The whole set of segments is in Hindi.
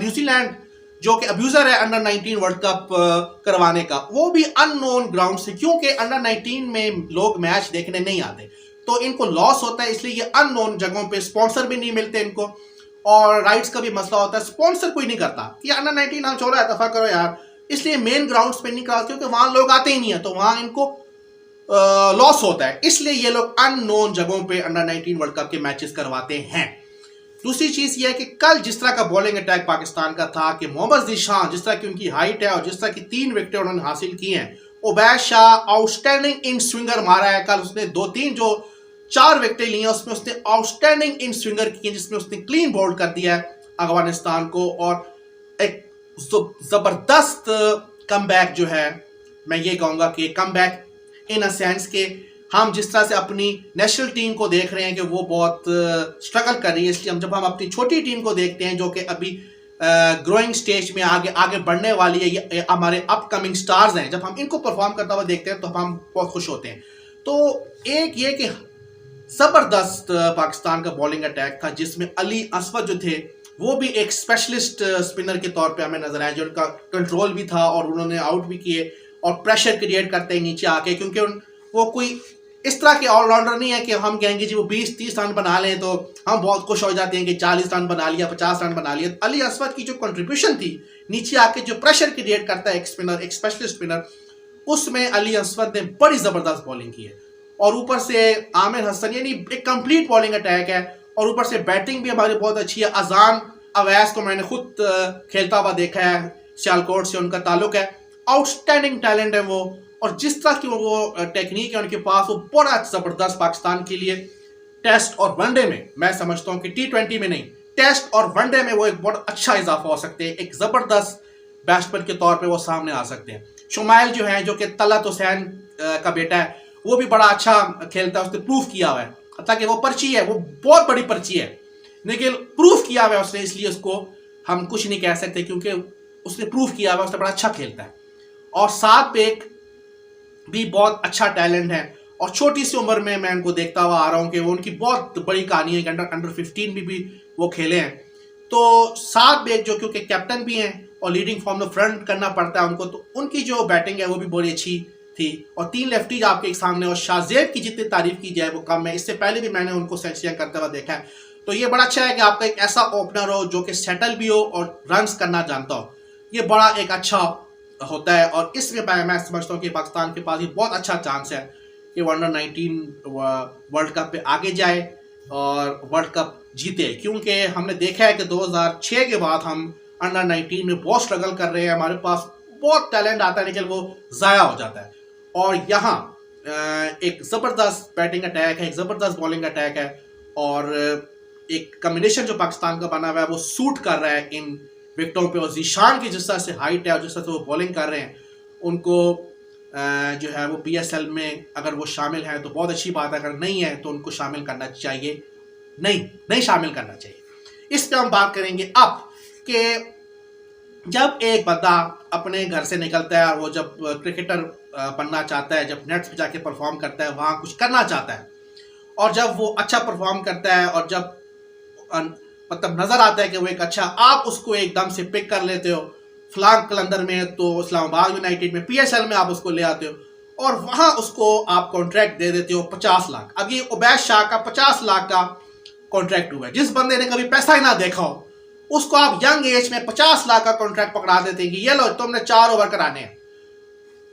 न्यूजीलैंड जो कि अब्यूजर है अंडर 19 वर्ल्ड कप करवाने का, वो भी अननोन ग्राउंड से, क्योंकि अंडर 19 में लोग मैच देखने नहीं आते तो इनको लॉस होता है, इसलिए ये अननोन जगहों पे, स्पॉन्सर भी नहीं मिलते इनको और राइट्स का भी मसला होता है, स्पॉन्सर कोई नहीं करता कि अंडर 19 हम छोड़ो दफा करो यार, इसलिए मेन ग्राउंड्स पे नहीं कराते क्योंकि वहां लोग आते ही नहीं है तो वहां इनको लॉस होता है, इसलिए ये लोग अननोन जगहों पे अंडर 19 वर्ल्ड कप के मैचेस करवाते हैं। दूसरी चीज ये है कि कल जिस तरह का बॉलिंग अटैक पाकिस्तान का था कि मोहम्मद जिशान, जिस तरह की उनकी हाइट है और जिस तरह की 3 विकेट उन्होंने हासिल की हैं, Ubaid Shah outstanding in swinger मारा है कल, उसने 2-3 जो 4 विकेटें ली हैं उसमें उसने आउटस्टैंडिंग इन स्विंगर की, जिसमें उसने क्लीन बोल्ड कर दिया है अफगानिस्तान को और एक जबरदस्त कमबैक जो है, मैं ये कहूंगा कि कमबैक इन अ सेंस के हम जिस तरह से अपनी नेशनल टीम को देख रहे हैं कि वो बहुत स्ट्रगल कर रही है, इसलिए जब हम अपनी छोटी टीम को देखते हैं जो कि अभी ग्रोइंग स्टेज में आगे आगे बढ़ने वाली है, ये हमारे अपकमिंग स्टार्स हैं, जब हम इनको परफॉर्म करता हुआ देखते हैं तो हम बहुत खुश होते हैं। तो एक ये कि ज़बरदस्त पाकिस्तान का बॉलिंग अटैक था जिसमें अली असवद जो थे वो भी एक स्पेशलिस्ट स्पिनर के तौर पे हमें नजर आया, जो उनका कंट्रोल भी था और उन्होंने आउट भी किए और प्रेशर क्रिएट करते हैं नीचे आके, क्योंकि वो कोई इस तरह के ऑलराउंडर नहीं है कि हम कहेंगे जी वो 20-30 रन बना लें तो हम बहुत खुश हो जाते हैं कि 40 रन बना लिया, 50 रन बना लिया। अली असवद की जो कंट्रीब्यूशन थी नीचे आके जो प्रेशर क्रिएट करता है एक स्पिनर, एक स्पेशलिस्ट स्पिनर, उसमें अली असवद ने बड़ी जबरदस्त बॉलिंग की है और ऊपर से आमिर हसन, यानी एक कंप्लीट बॉलिंग अटैक है और ऊपर से बैटिंग भी हमारी बहुत अच्छी है। अजान अवैस को मैंने खुद खेलता हुआ देखा है, सियालकोट से उनका ताल्लुक है, आउटस्टैंडिंग टैलेंट है वो, और जिस तरह की वो टेक्निक है उनके पास वो बड़ा जबरदस्त पाकिस्तान के लिए टेस्ट और वनडे में, मैं समझता हूँ कि T20 में नहीं, टेस्ट और वनडे में वो एक बहुत अच्छा इजाफा हो सकते हैं, एक जबरदस्त बैट्समैन के तौर पे वो सामने आ सकते हैं। शुमाइल जो है जो कि तलत हुसैन का बेटा है, वो भी बड़ा अच्छा खेलता है, उसने प्रूफ किया हुआ है, ताकि वो पर्ची है, वो बहुत बड़ी पर्ची है लेकिन प्रूफ किया हुआ है उसने, इसलिए उसको हम कुछ नहीं कह सकते क्योंकि उसने प्रूफ किया हुआ है, उसने बड़ा अच्छा खेलता है। और साथ बेक भी बहुत अच्छा टैलेंट है और छोटी सी उम्र में मैं उनको देखता हुआ आ रहा हूँ कि वो उनकी बहुत बड़ी कहानी है कि अंडर 15 भी वो खेले हैं। तो सात बेग जो क्योंकि कैप्टन भी हैं और लीडिंग फ्रॉम द फ्रंट करना पड़ता है उनको, तो उनकी जो बैटिंग है वो भी बड़ी अच्छी थी और 3 लेफ्टीज आपके एक सामने, और शाहजेब की जितनी तारीफ की जाए वो कम है, इससे पहले भी मैंने उनको सेंचुरियां करते हुआ देखा है। तो ये बड़ा अच्छा है कि आपका एक ऐसा ओपनर हो जो कि सेटल भी हो और रन्स करना जानता हो, ये बड़ा एक अच्छा होता है। और इसमें मैं समझता हूँ कि पाकिस्तान के पास ये बहुत अच्छा चांस है कि वो अंडर 19 वर्ल्ड कप पे आगे जाए और वर्ल्ड कप जीते, क्योंकि हमने देखा है कि 2006 के बाद हम अंडर 19 में बहुत स्ट्रगल कर रहे हैं, हमारे पास बहुत टैलेंट आता है लेकिन वो ज़ाया हो जाता है। और यहाँ एक ज़बरदस्त बैटिंग अटैक है, एक ज़बरदस्त बॉलिंग अटैक है और एक कम्बिनेशन जो पाकिस्तान का बना हुआ है वो सूट कर रहा है इन विकेटों पे। और जीशान की जिस तरह से हाइट है और जिस तरह से वो बॉलिंग कर रहे हैं, उनको जो है वो PSL में अगर वो शामिल है तो बहुत अच्छी बात है, अगर नहीं है तो उनको शामिल करना चाहिए, नहीं शामिल करना चाहिए। इस पर हम बात करेंगे अब कि जब एक बंदा अपने घर से निकलता है, वो जब क्रिकेटर बनना चाहता है, जब नेट्स पे जाके परफॉर्म करता है, वहाँ कुछ करना चाहता है, और जब वो अच्छा परफॉर्म करता है और जब मतलब नजर आता है कि वो एक अच्छा, आप उसको एकदम से पिक कर लेते हो, फलां कलंदर में तो इस्लामाबाद यूनाइटेड में PSL में आप उसको ले आते हो और वहां उसको आप कॉन्ट्रैक्ट दे देते हो 50 लाख। अब ये उबैद शाह का 50 लाख का कॉन्ट्रैक्ट हुआ है, जिस बंदे ने कभी पैसा ही ना देखा हो उसको आप यंग एज में 50 लाख का कॉन्ट्रैक्ट पकड़ा देते हैं कि ये लो तुमने 4 ओवर कराने हैं।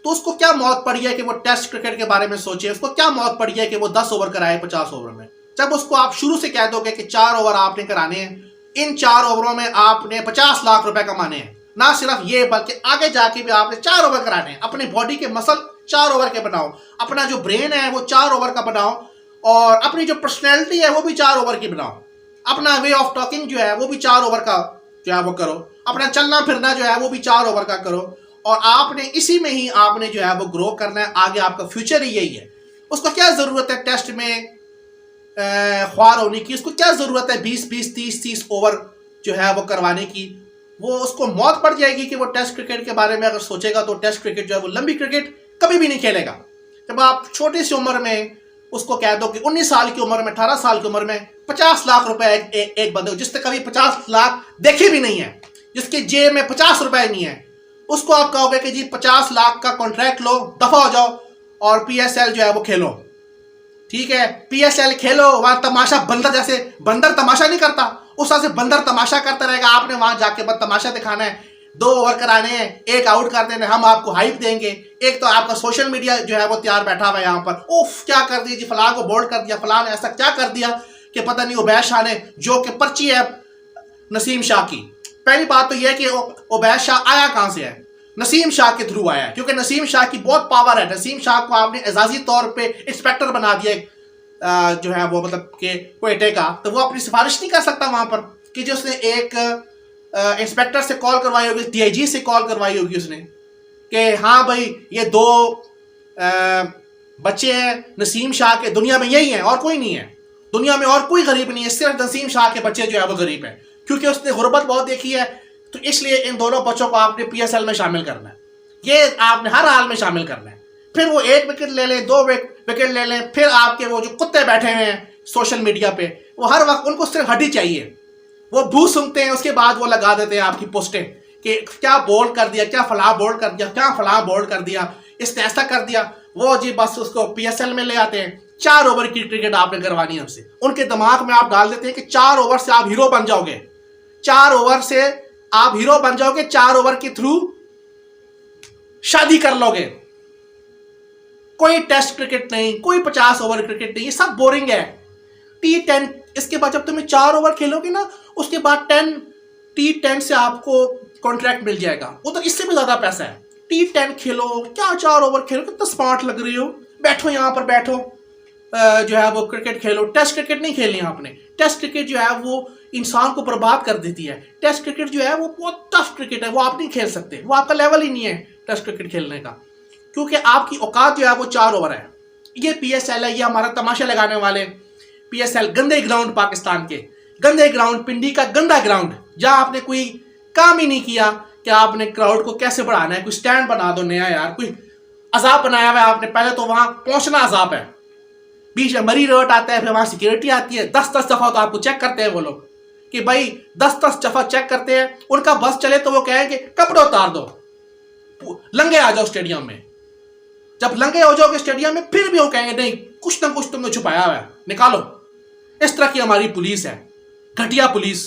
तो उसको क्या मौत पड़ी है कि वो टेस्ट क्रिकेट के बारे में सोचे, उसको क्या मौत पड़ी है कि वो 10 ओवर कराए 50 ओवर में, जब उसको आप शुरू से कह दोगे कि 4 ओवर आपने कराने हैं, इन 4 ओवरों में आपने 50 लाख रुपए कमाने हैं, ना सिर्फ ये बल्कि आगे जाके भी आपने 4 ओवर कराने हैं। अपने बॉडी के मसल 4 ओवर के बनाओ, अपना जो ब्रेन है वो 4 ओवर का बनाओ और अपनी जो पर्सनैलिटी है वो भी 4 ओवर की बनाओ, अपना वे ऑफ टॉकिंग जो है वो भी 4 ओवर का जो है वो करो, अपना चलना फिरना जो है वो भी 4 ओवर का करो और आपने इसी में ही आपने जो है वो ग्रो करना है, आगे आपका फ्यूचर ही यही है। उसको क्या जरूरत है टेस्ट में ख्वार होने की, उसको क्या जरूरत है 20-20 30-30 ओवर जो है वो करवाने की, वो उसको मौत पड़ जाएगी कि वो टेस्ट क्रिकेट के बारे में अगर सोचेगा तो टेस्ट क्रिकेट जो है वो लंबी क्रिकेट कभी भी नहीं खेलेगा। जब आप छोटी सी उम्र में उसको कह दो कि 19 साल की उम्र में 18 साल की उम्र में 50 लाख रुपए एक बंदे जिसने कभी 50 लाख देखे भी नहीं है, जिसके जेब में 50 रुपए नहीं है, उसको आप कहोगे कि जी 50 लाख का कॉन्ट्रैक्ट लो, दफा हो जाओ और पीएसएल जो है वो खेलो। ठीक है, पीएसएल खेलो, वहां तमाशा बंदर जैसे, बंदर तमाशा नहीं करता उस तरह से बंदर तमाशा करता रहेगा। आपने वहां जाके बस तमाशा दिखाना है, 2 ओवर कराने हैं, 1 आउट कर देना, हम आपको हाइप देंगे। एक तो आपका सोशल मीडिया जो है वो तैयार बैठा हुआ है यहाँ पर, उफ क्या कर दिया जी, फलां को बोल्ड कर दिया, फलां ने ऐसा क्या कर दिया कि पता नहीं उबैद शाह ने, जो कि पर्ची है नसीम शाह की। पहली बात तो यह कि उबैद शाह आया कहां से है, नसीम शाह के थ्रू आया है, क्योंकि नसीम शाह की बहुत पावर है। नसीम शाह को आपने एजाजी तौर पे इंस्पेक्टर बना दिया जो है वो मतलब कि क्वेटे का, तो वो अपनी सिफारिश नहीं कर सकता वहां पर कि जो उसने एक इंस्पेक्टर से कॉल करवाई होगी, डीआईजी से कॉल करवाई होगी उसने कि हाँ भाई ये 2 बच्चे हैं नसीम शाह के, दुनिया में यही हैं और कोई नहीं है, दुनिया में और कोई गरीब नहीं है, सिर्फ नसीम शाह के बच्चे जो है वो गरीब हैं, क्योंकि उसने गुर्बत बहुत देखी है। तो इसलिए इन दोनों बच्चों को आपने पीएसएल में शामिल करना है, ये आपने हर हाल में शामिल करना है। फिर वो 1 विकेट ले लें, 2 विकेट ले लें, फिर आपके वो जो कुत्ते बैठे हुए हैं सोशल मीडिया पे, वो हर वक्त उनको सिर्फ हड्डी चाहिए, वो भू सुनते हैं, उसके बाद वो लगा देते हैं आपकी पोस्टें कि क्या बोल्ड कर दिया, क्या फलां बोल्ड कर दिया, क्या फलां बोल्ड कर दिया, इसने ऐसा कर दिया, वो जी बस उसको पीएसएल में ले आते हैं। 4 ओवर की क्रिकेट आपने करवानी है हमसे, उनके दिमाग में आप डाल देते हैं कि 4 ओवर से आप हीरो बन जाओगे, 4 ओवर से आप हीरो बन जाओगे, 4 ओवर के थ्रू शादी कर लोगे। कोई टेस्ट क्रिकेट नहीं, कोई 50 ओवर क्रिकेट नहीं, ये सब बोरिंग है। T10 इसके बाद जब तुम्हें 4 ओवर खेलोगे ना, उसके बाद T10 से आपको कॉन्ट्रैक्ट मिल जाएगा, वो तो इससे भी ज्यादा पैसा है। T10 खेलो, क्या 4 ओवर खेलो, कितना स्मार्ट लग रही हो, बैठो यहाँ पर बैठो, जो है वो क्रिकेट खेलो। टेस्ट क्रिकेट नहीं खेलनी आपने, टेस्ट क्रिकेट जो है वो इंसान को बर्बाद कर देती है। टेस्ट क्रिकेट जो है वो बहुत टफ क्रिकेट है, वो आप नहीं खेल सकते, वो आपका लेवल ही नहीं है टेस्ट क्रिकेट खेलने का, क्योंकि आपकी औकात जो है वो 4 ओवर है। ये पीएसएल है, ये हमारा तमाशा लगाने वाले पीएसएल, गंदे ग्राउंड, पाकिस्तान के गंदे ग्राउंड, पिंडी का गंदा ग्राउंड, जहां आपने कोई काम ही नहीं किया कि आपने क्राउड को कैसे बढ़ाना है। कोई स्टैंड बना दो नया यार, कोई अजाब बनाया हुआ है आपने, पहले तो वहां पहुंचना अजाब है, बीच में मरी रोड आता है, फिर वहां सिक्योरिटी आती है, 10-10 दफा तो आपको चेक करते हैं वो लोग कि भाई 10-10 दफा चेक करते हैं। उनका बस चले तो वो कहेंगे कपड़े उतार दो, लंगे आ जाओ स्टेडियम में। जब लंगे हो जाओगे स्टेडियम में, फिर भी वो कहेंगे नहीं कुछ ना कुछ तुमने छुपाया हुआ है, निकालो। इस तरह की हमारी पुलिस है, घटिया पुलिस,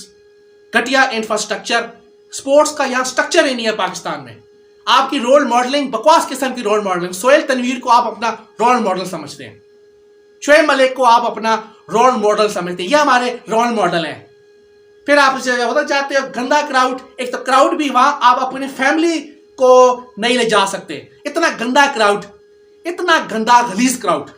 घटिया इंफ्रास्ट्रक्चर, स्पोर्ट्स का यहाँ स्ट्रक्चर ही नहीं है पाकिस्तान में। आपकी रोल मॉडलिंग बकवास किस्म की रोल मॉडलिंग। सोहेल तनवीर को आप अपना रोल मॉडल समझते हैं, शोएब मलिक को आप अपना रोल मॉडल समझते हैं, ये हमारे रोल मॉडल हैं। फिर आप उधर जाते हो, गंदा क्राउड, एक तो क्राउड भी वहां आप अपनी फैमिली को नहीं ले जा सकते, इतना गंदा क्राउड, इतना गंदा गलीज क्राउड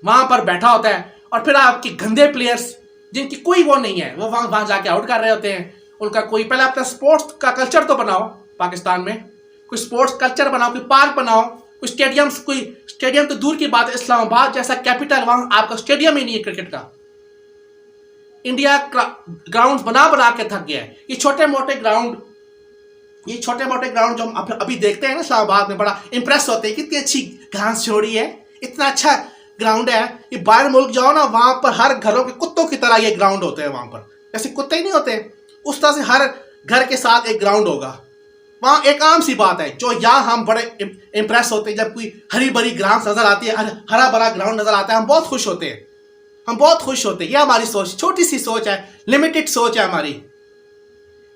वहां पर बैठा होता है। और फिर आपके गंदे प्लेयर्स जिनकी कोई वो नहीं है, वो वहां जाके आउट कर रहे होते हैं। उनका कोई, पहले अपना स्पोर्ट्स का कल्चर तो बनाओ पाकिस्तान में, कोई स्पोर्ट्स कल्चर बनाओ, कोई पार्क बनाओ, कोई स्टेडियम तो दूर की बात है, इस्लामाबाद जैसा कैपिटल, वहां आपका स्टेडियम ही नहीं है क्रिकेट का। इंडिया ग्राउंड बना के थक गया है। ये छोटे मोटे ग्राउंड जो हम अभी देखते हैं ना इस्लामाबाद में, बड़ा इंप्रेस होते हैं, कितनी अच्छी घास छोड़ी है, इतना अच्छा ग्राउंड है। ये बाहर मुल्क जाओ ना, वहां पर हर घरों के कुत्तों की तरह ये ग्राउंड होते हैं वहां पर, जैसे कुत्ते ही नहीं होते उस तरह से हर घर के साथ एक ग्राउंड होगा। वहां एक आम सी बात है, जो यहाँ हम बड़े इंप्रेस होते हैं जब कोई हरी भरी ग्राउंड नजर आती है, हरा भरा ग्राउंड नजर आता है, हम बहुत खुश होते हैं, हम बहुत खुश होते हैं। ये हमारी सोच, छोटी सी सोच है, लिमिटेड सोच है हमारी,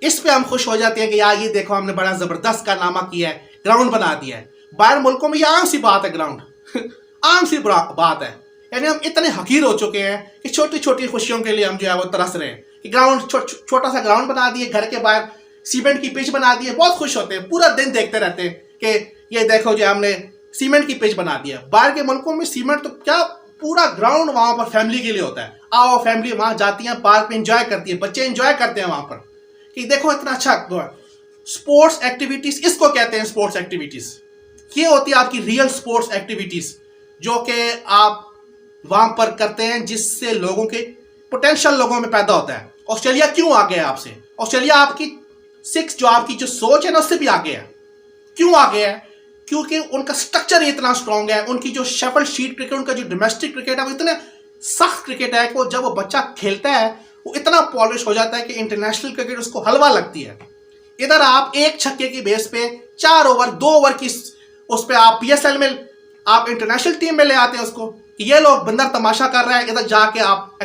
इस पे हम खुश हो जाते हैं कि यार ये देखो हमने बड़ा जबरदस्त कारनामा किया है, ग्राउंड बना दिया है। बाहर मुल्कों में ये आम सी बात है, ग्राउंड आम सी बात है। यानी हम इतने हकीर हो चुके हैं कि छोटी छोटी खुशियों के लिए हम जो है वो तरस रहे हैं कि ग्राउंड, छोटा सा ग्राउंड बना दिए, घर के बाहर सीमेंट की पिच बना दी है, बहुत खुश होते हैं, पूरा दिन देखते रहते हैं कि ये देखो जो हमने सीमेंट की पिच बना दी है। बाहर के मुल्कों में सीमेंट तो क्या, पूरा ग्राउंड वहां पर फैमिली के लिए होता है। आओ फैमिली वहां जाती है, पार्क में एंजॉय करती है, बच्चे एंजॉय करते हैं वहां पर कि देखो इतना अच्छा स्पोर्ट्स एक्टिविटीज, इसको कहते हैं स्पोर्ट्स एक्टिविटीज। ये होती है आपकी रियल स्पोर्ट्स एक्टिविटीज जो कि आप वहां पर करते हैं, जिससे लोगों के पोटेंशियल लोगों में पैदा होता है। ऑस्ट्रेलिया क्यों आगे है आपसे? ऑस्ट्रेलिया आपकी आपकी जो सोच है ना उससे भी आगे है। क्यों आगे है? क्योंकि उनका स्ट्रक्चर इतना स्ट्रांग है, उनकी जो शेफर्ड शीट क्रिकेट, उनका जो डोमेस्टिक क्रिकेट है वो इतना सख्त क्रिकेट है कि जब वो बच्चा खेलता है वो इतना पॉलिश हो जाता है कि इंटरनेशनल क्रिकेट उसको हलवा लगती है। इधर आप एक छक्के की बेस पे 4 ओवर 2 ओवर की उस पे आप पीएसएल में आप इंटरनेशनल टीम में ले आते हैं उसको कि ये लोग बंदर तमाशा कर रहा है। इधर जाके आप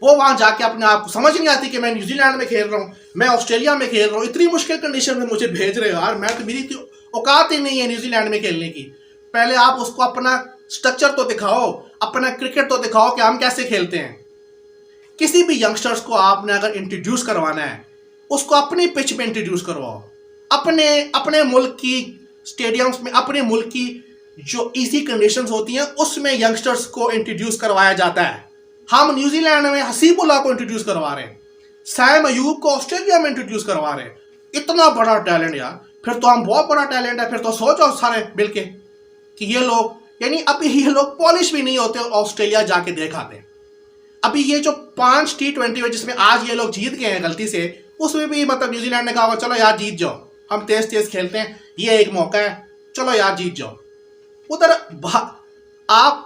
वो वहां जाके अपने आप को समझ नहीं आती कि मैं न्यूजीलैंड में खेल रहा हूँ, मैं ऑस्ट्रेलिया में खेल रहा हूँ, इतनी मुश्किल कंडीशन में मुझे भेज रहे हो यार, मैं तो मेरी औकात ही नहीं है न्यूजीलैंड में खेलने की। पहले आप उसको अपना स्ट्रक्चर तो दिखाओ, अपना क्रिकेट तो दिखाओ कि हम कैसे खेलते हैं। किसी भी यंगस्टर्स को आपने अगर इंट्रोड्यूस करवाना है उसको अपनी पिच पे इंट्रोड्यूस करवाओ, अपने अपने मुल्क की स्टेडियम्स में, अपने मुल्क की जो इजी कंडीशंस होती हैं उसमें यंगस्टर्स को इंट्रोड्यूस करवाया जाता है। हम न्यूजीलैंड में हसीबुल्लाह को इंट्रोड्यूस करवा रहे हैं, सैम अयूब को ऑस्ट्रेलिया में इंट्रोड्यूस करवा रहे हैं। इतना बड़ा टैलेंट यार, फिर तो हम बहुत बड़ा टैलेंट है। फिर तो सोचो सारे मिलके कि ये लोग, यानी अभी ये लोग पॉलिश भी नहीं होते, ऑस्ट्रेलिया जाके दिखाते। अभी ये जो 5 T20 है जिसमें आज ये लोग जीत गए हैं गलती से, उसमें भी मतलब न्यूजीलैंड ने कहा चलो यार जीत जाओ, हम तेज तेज खेलते हैं, ये एक मौका है, चलो यार जीत जाओ। उधर आप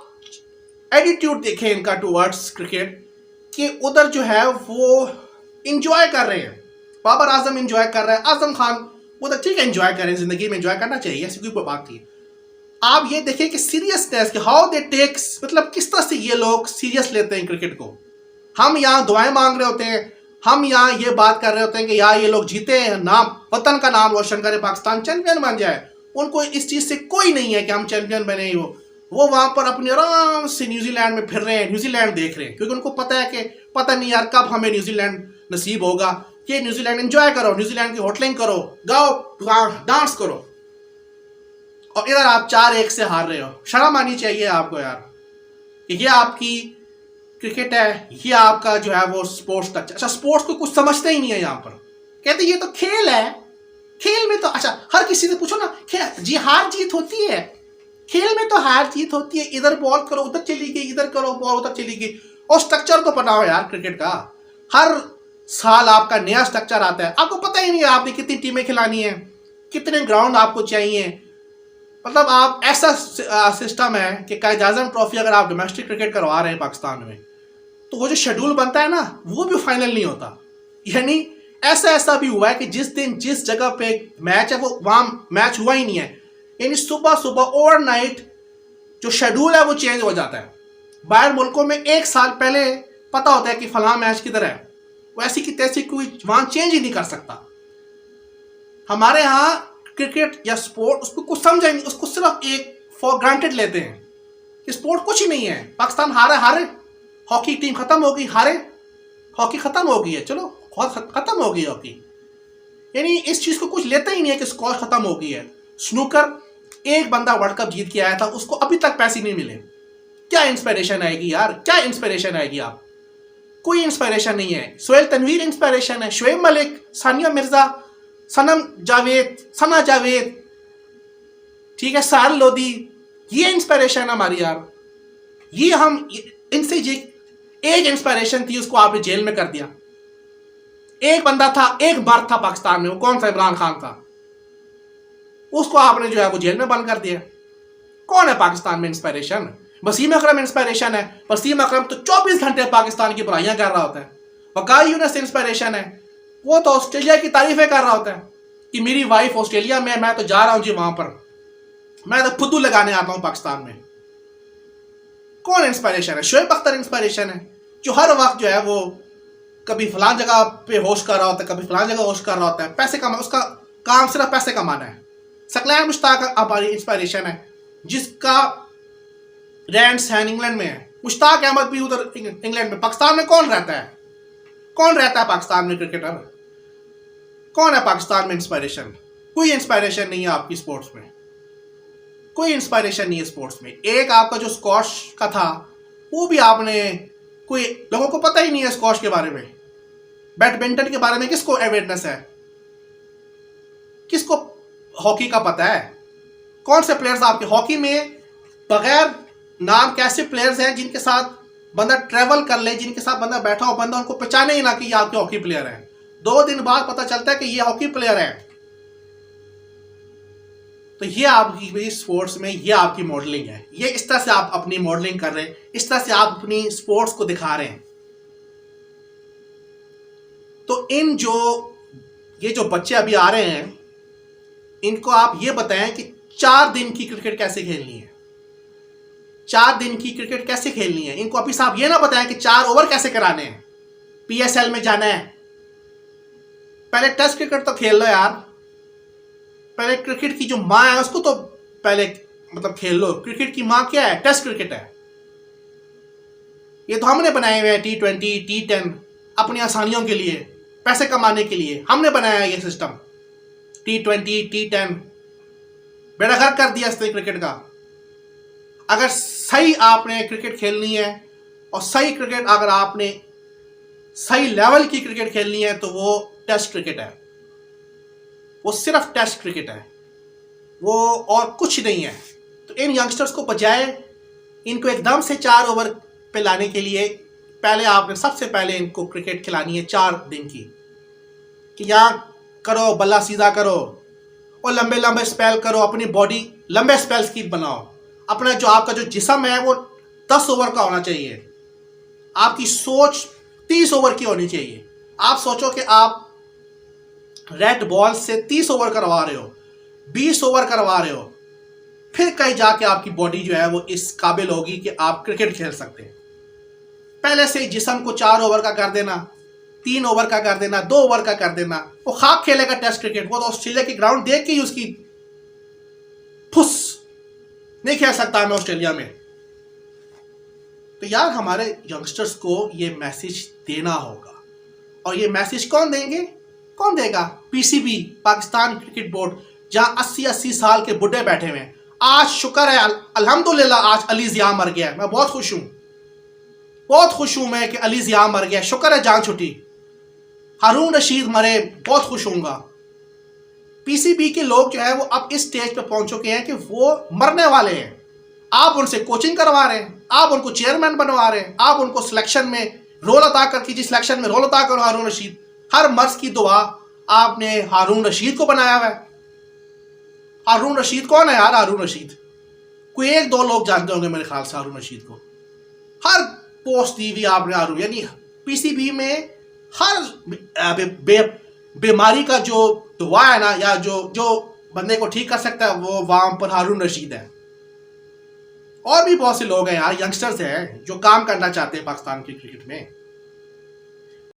एटीट्यूड देखें इनका टूवर्ड्स क्रिकेट कि उधर जो है वो इंजॉय कर रहे हैं। बाबर आजम इंजॉय कर रहे हैं, आजम खान उधर ठीक है इंजॉय कर रहे हैं, जिंदगी में इंजॉय करना चाहिए, ऐसी कोई बात नहीं। आप ये देखें कि सीरियसनेस कि हाउ दे टेक्स, मतलब किस तरह से ये लोग सीरियस लेते हैं क्रिकेट को। हम यहाँ दुआएं मांग रहे होते हैं, हम यहाँ ये बात कर रहे होते हैं कि यार ये लोग जीते हैं, नाम वतन का नाम रोशन करे, पाकिस्तान चैंपियन बन जाए। उनको इस चीज़ से कोई नहीं है कि हम चैंपियन बने ही हो। वो वहाँ पर अपने आराम से न्यूजीलैंड में फिर रहे हैं, न्यूजीलैंड देख रहे हैं, क्योंकि उनको पता है कि पता नहीं यार कब हमें न्यूजीलैंड नसीब होगा। कि न्यूजीलैंड एंजॉय करो, न्यूजीलैंड की होटलिंग करो, गाओ डांस करो, और इधर आप 4-1 से हार रहे हो। शर्म आनी चाहिए आपको यार कि ये आपकी क्रिकेट है, ये आपका जो है वो स्पोर्ट्स का। अच्छा, स्पोर्ट्स को कुछ समझते ही नहीं है यहाँ पर, कहते ये तो खेल है, खेल में तो अच्छा हर किसी से पूछो ना, जी हार जीत होती है, खेल में तो हार जीत होती है, इधर बॉल करो उधर चली गई, इधर करो बॉल उधर चली गई। और स्ट्रक्चर तो पता हो यार क्रिकेट का, हर साल आपका नया स्ट्रक्चर आता है, आपको पता ही नहीं है आपने कितनी टीमें खिलानी है, कितने ग्राउंड आपको चाहिए। मतलब आप ऐसा सिस्टम है कि कायद-ए-आज़म ट्रॉफी अगर आप डोमेस्टिक क्रिकेट करवा रहे हैं पाकिस्तान में, तो वो जो शेड्यूल बनता है ना वो भी फाइनल नहीं होता। यानी ऐसा भी हुआ है कि जिस दिन जिस जगह पे मैच है वो वहाँ मैच हुआ ही नहीं है, यानी सुबह सुबह ओवरनाइट जो शेड्यूल है वो चेंज हो जाता है। बाहर मुल्कों में 1 साल पहले पता होता है कि फलां मैच किधर है, वैसी की तैसी कोई वहाँ चेंज ही नहीं कर सकता। हमारे यहाँ क्रिकेट या स्पोर्ट उसको कुछ समझा ही नहीं, उसको सिर्फ एक फॉर ग्रांटेड लेते हैं कि स्पोर्ट कुछ ही नहीं है। पाकिस्तान हारे, हॉकी टीम खत्म हो गई, हारे, हॉकी खत्म हो गई है, चलो खत्म हो गई हॉकी, यानी इस चीज को कुछ लेता ही नहीं है कि स्कॉश खत्म हो गई है। स्नूकर एक बंदा वर्ल्ड कप जीत के आया था, उसको अभी तक पैसे नहीं मिले। क्या इंस्पिरेशन आएगी यार, क्या इंस्पिरेशन आएगी? आप कोई इंस्पिरेशन नहीं है। सोहेल तनवीर इंस्पिरेशन है, शुएब मलिक, सानिया मिर्जा, सना जावेद, ठीक है, सार लोधी, ये इंस्पिरेशन हमारी यार। ये हम इनसे एक इंस्पिरेशन थी, उसको आपने जेल में कर दिया। एक बंदा था, एक मर्द था पाकिस्तान में, वो कौन सा? इमरान खान था, उसको आपने जो है वो जेल में बंद कर दिया। कौन है पाकिस्तान में इंस्पिरेशन? वसीम अकरम इंस्पिरेशन है। वसीम अकरम तो 24 घंटे पाकिस्तान की बुराइयां कर रहा होता है। वकाई यूनुस इंस्पिरेशन है, वो तो ऑस्ट्रेलिया की तारीफें कर रहा होता है कि मेरी वाइफ ऑस्ट्रेलिया में, मैं तो जा रहा हूं जी वहां पर, मैं तो फुद्दू लगाने आता हूं पाकिस्तान में। कौन इंस्पिरेशन है? शोएब अख्तर इंस्पिरेशन है, जो हर वक्त जो है वो कभी फलां जगह पे होस्ट कर रहा होता है, कभी फलां जगह होस्ट कर रहा होता है, पैसे कमा, उसका काम सिर्फ पैसे कमाना है। सकलैन मुश्ताक हमारी इंस्पिरेशन है, जिसका रैंड्स है इंग्लैंड में है। मुश्ताक अहमद भी उधर इंग्लैंड में। पाकिस्तान में कौन रहता है? कौन रहता है पाकिस्तान में क्रिकेटर? कौन है पाकिस्तान में इंस्पिरेशन? कोई इंस्पिरेशन नहीं है आपकी स्पोर्ट्स में, कोई इंस्पिरेशन नहीं है स्पोर्ट्स में। एक आपका जो स्कॉश का था वो भी आपने, कोई लोगों को पता ही नहीं है स्कॉश के बारे में। बैडमिंटन के बारे में किसको अवेयरनेस है? किसको हॉकी का पता है? कौन से प्लेयर्स आपके हॉकी में बगैर नाम कैसे प्लेयर्स हैं जिनके साथ बंदा ट्रेवल कर ले, जिनके साथ बंदा बैठा हो, बंदा उनको पहचाने ही ना कि ये आपके हॉकी प्लेयर है। 2 दिन बाद पता चलता है कि ये हॉकी प्लेयर है। तो ये आपकी स्पोर्ट्स में ये आपकी मॉडलिंग है। ये इस तरह से आप अपनी मॉडलिंग कर रहे हैं, इस तरह से आप अपनी स्पोर्ट्स को दिखा रहे हैं। तो ये जो बच्चे अभी आ रहे हैं, इनको आप ये बताएं कि 4 दिन की क्रिकेट कैसे खेलनी है। 4 दिन की क्रिकेट कैसे खेलनी है। इनको अभी साहब ये ना बताएं कि 4 ओवर कैसे कराने हैं, पीएसएल में जाना है। पहले टेस्ट क्रिकेट तो खेल लो यार। पहले क्रिकेट की जो माँ है उसको तो पहले मतलब खेल लो। क्रिकेट की माँ क्या है? टेस्ट क्रिकेट है। ये तो हमने बनाए हुए हैं T20, T10 अपनी आसानियों के लिए, पैसे कमाने के लिए हमने बनाया है ये सिस्टम। T20, T10 बेड़ा गर्क कर दिया इसने क्रिकेट का। अगर सही आपने क्रिकेट खेलनी है और सही क्रिकेट अगर आपने सही लेवल की क्रिकेट खेलनी है तो वो टेस्ट क्रिकेट है। वो सिर्फ टेस्ट क्रिकेट है, वो और कुछ नहीं है। तो इन यंगस्टर्स को बजाय इनको एकदम से 4 ओवर पे लाने के लिए पहले आपने सबसे पहले इनको क्रिकेट खिलानी है 4 दिन की, कि यहाँ करो, बल्ला सीधा करो और लंबे लंबे स्पेल करो, अपनी बॉडी लंबे स्पेल्स की बनाओ। अपना जो आपका जो जिस्म है वो 10 ओवर का होना चाहिए। आपकी सोच 30 ओवर की होनी चाहिए। आप सोचो कि आप रेड बॉल से 30 ओवर करवा रहे हो, 20 ओवर करवा रहे हो, फिर कहीं जाके आपकी बॉडी जो है वो इस काबिल होगी कि आप क्रिकेट खेल सकते हैं। पहले से जिस्म को 4 ओवर का कर देना, 3 ओवर का कर देना, 2 ओवर का कर देना, वो खाक खेलेगा टेस्ट क्रिकेट। वो तो ऑस्ट्रेलिया की ग्राउंड देख के ही उसकी फुस नहीं खेल सकता मैं ऑस्ट्रेलिया में। तो यार हमारे यंगस्टर्स को ये मैसेज देना होगा। और ये मैसेज कौन देंगे? कौन देगा? पीसीबी, पाकिस्तान क्रिकेट बोर्ड, जहां 80-80 साल के बुढ़े बैठे हुए हैं। आज शुक्र है अल्हम्दुलिल्लाह आज अली ज़िया मर गया है। मैं बहुत खुश हूं, बहुत खुश हूं मैं कि अली ज़िया मर गया। शुक्र है जान छुटी। हारून रशीद मरे, बहुत खुश होऊंगा। पीसीबी के लोग जो है वो अब इस स्टेज पे पहुंच चुके हैं कि वो मरने वाले हैं। आप उनसे कोचिंग करवा रहे हैं, आप उनको चेयरमैन बनवा रहे हैं, आप उनको सिलेक्शन में रोल अदा कर कीजिए, सिलेक्शन में रोल अदा करो हारून रशीद। हर मर्ज की दुआ आपने हारून रशीद को बनाया हुआ है। हारून रशीद कौन है यार? हारून रशीद कोई 1-2 लोग जानते होंगे मेरे ख्याल से हारून रशीद को। हर पोस्ट दी हुई आपने हारून, यानी पीसीबी में हर बीमारी का जो दुआ है ना, या जो बंदे को ठीक कर सकता है, वो वहां पर हारून रशीद है। और भी बहुत से लोग हैं यार, यंगस्टर्स हैं जो काम करना चाहते हैं पाकिस्तान की क्रिकेट में।